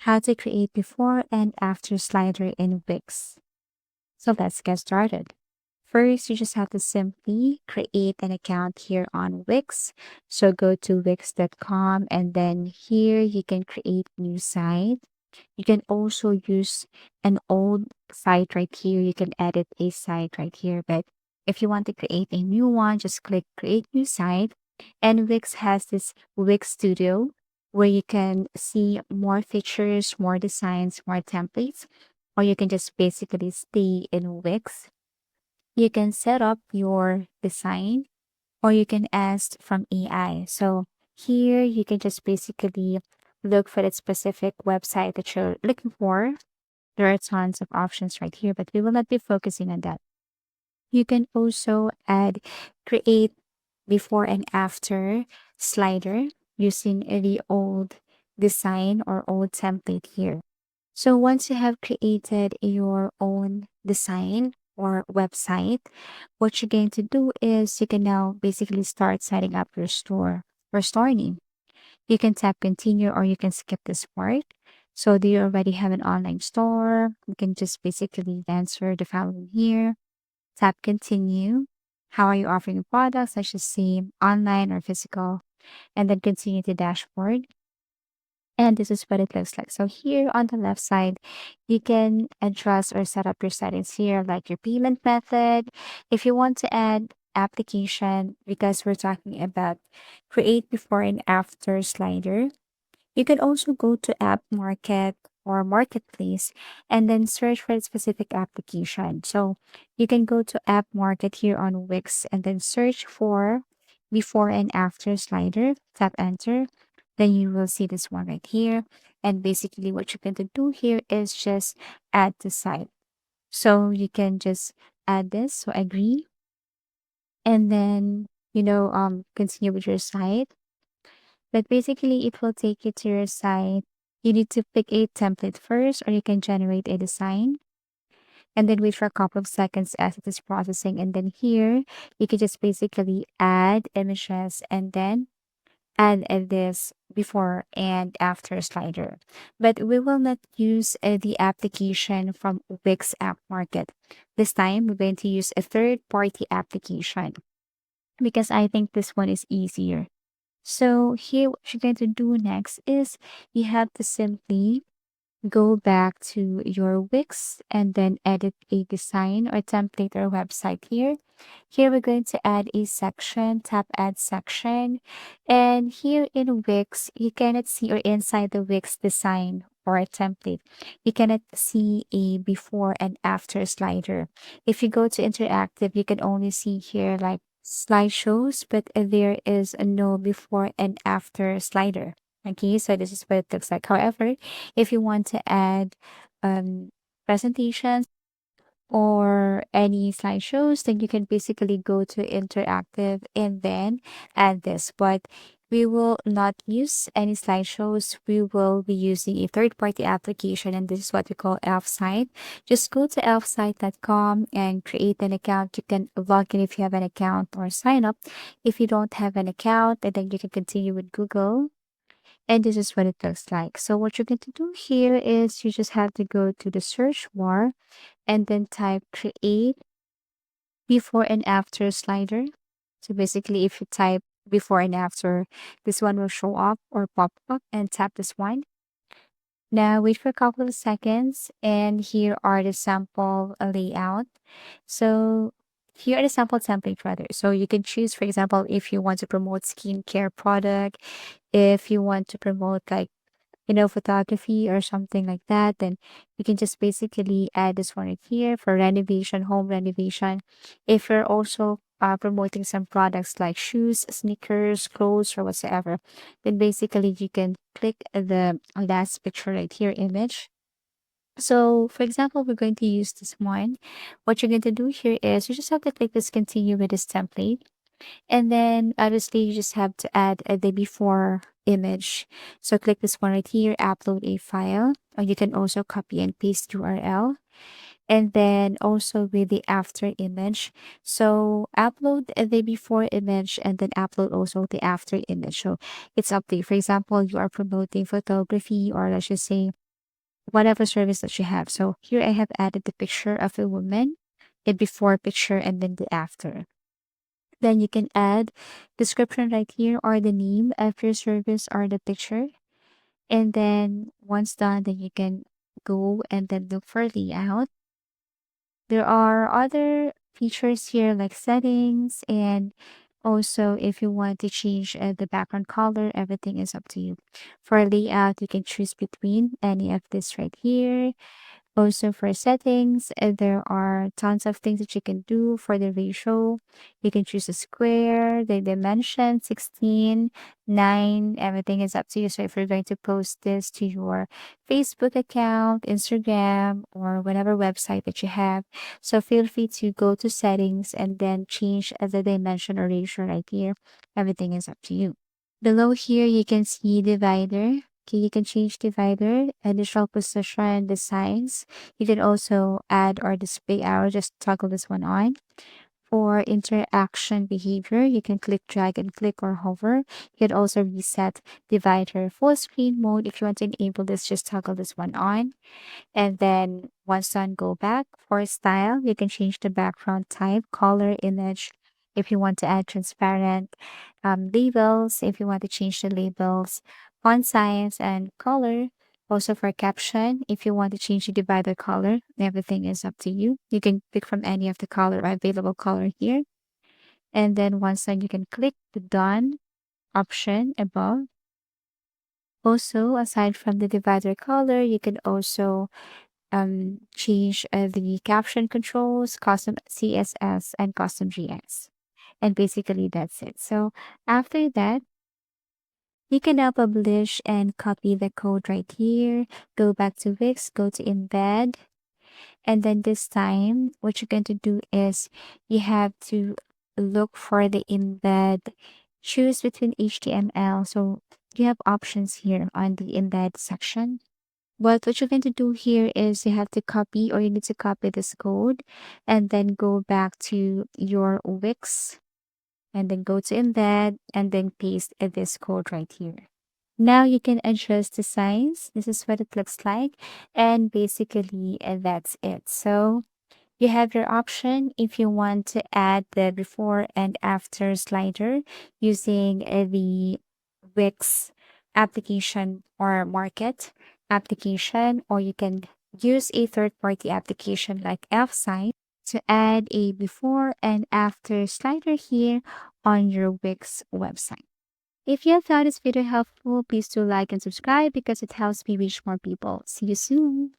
how to create before and after slider in Wix. So let's get started. First, you just have to simply create an account here on Wix. So go to wix.com and then here you can create new site. You can also use an old site right here. You can edit a site right here. But if you want to create a new one, just click create new site. And Wix has this Wix Studio where you can see more features, more designs, more templates, or you can just basically stay in Wix. You can set up your design or you can ask from AI. So here you can just basically look for the specific website that you're looking for. There are tons of options right here, but we will not be focusing on that. You can also add create before and after slider using the old design or old template here. So once you have created your own design or website, what you're going to do is you can now basically start setting up your store or store name. You can tap continue or you can skip this part. So do you already have an online store? You can just basically answer the following here. Tap continue. How are you offering your products? I should say online or physical. And then continue to dashboard. And this is what it looks like. So here on the left side, you can adjust or set up your settings here, like your payment method. If you want to add application, because we're talking about create before and after slider, you can also go to App Market or Marketplace and then search for a specific application. So you can go to App Market here on Wix and then search for before and after slider, tap enter. Then you will see this one right here. And basically what you're going to do here is just add the site. So you can just add this. So agree. And then, continue with your site. But basically, it will take you to your site. You need to pick a template first, or you can generate a design and then wait for a couple of seconds as it is processing. And then here, you can just basically add images and then add this before and after slider. But we will not use the application from Wix App Market. This time, we're going to use a third party application because I think this one is easier. So here, what you're going to do next is you have to simply go back to your Wix and then edit a design or template or website here. Here we're going to add a section, tap add section. And here in Wix, you cannot see or inside the Wix design or a template, you cannot see a before and after slider. If you go to interactive, you can only see here like slideshows, but there is no before and after slider. Okay, so this is what it looks like. However, if you want to add um, presentations or any slideshows, then you can basically go to interactive and then add this. But we will not use any slideshows. We will be using a third-party application, and this is what we call Elfsight. Just go to elfsight.com and create an account. You can log in if you have an account or sign up. If you don't have an account, and then you can continue with Google. And this is what it looks like. So what you're going to do here is you just have to go to the search bar and then type create before and after slider. So basically, if you type before and after, this one will show up or pop up and tap this one. Now wait for a couple of seconds and here are the sample layout. So here are the sample template rather. So you can choose, for example, if you want to promote skincare product, if you want to promote like photography or something like that, then you can just basically add this one right here for renovation, home renovation. If you're also promoting some products like shoes, sneakers, clothes, or whatsoever, then basically you can click the last picture right here, image. So, for example, we're going to use this one. What you're going to do here is you just have to click this continue with this template. And then obviously you just have to add the before image. So click this one right here, upload a file, or you can also copy and paste URL. And then also with the after image. So upload the before image and then upload also the after image. So it's up to you. For example, you are promoting photography or let's just say whatever service that you have. So here I have added the picture of a woman, a before picture, and then the after. Then you can add description right here or the name of your service or the picture. And then once done, then you can go and then look for layout. There are other features here like settings, and also if you want to change the background color, everything is up to you. For layout, you can choose between any of this right here. Also for settings, there are tons of things that you can do for the ratio. You can choose a square, the dimension, 16, 9, everything is up to you. So if you're going to post this to your Facebook account, Instagram, or whatever website that you have, so feel free to go to settings and then change the dimension or ratio right here. Everything is up to you. Below here, you can see divider. Okay, you can change divider, additional position, the size. You can also add or display arrow. Just toggle this one on. For interaction behavior, you can click, drag, and click or hover. You can also reset divider full screen mode. If you want to enable this, just toggle this one on. And then once done, go back. For style, you can change the background type, color, image. If you want to add transparent labels, if you want to change the labels, font size, and color. Also for caption, if you want to change the divider color, everything is up to you. You can pick from any of the color available color here. And then once done, you can click the done option above. Also, aside from the divider color, you can also change the caption controls, custom CSS, and custom GS. And basically, that's it. So after that, you can now publish and copy the code right here. Go back to Wix, go to embed. And then this time, what you're going to do is you have to look for the embed, choose between HTML. So you have options here on the embed section. But what you're going to do here is you have to copy or you need to copy this code and then go back to your Wix and then go to embed and then paste this code right here. Now you can adjust the size. This is what it looks like. And basically that's it. So you have your option if you want to add the before and after slider using the Wix application or market application, or you can use a third party application like Fsite to add a before and after slider here on your Wix website. If you have found this video helpful, please do like and subscribe because it helps me reach more people. See you soon.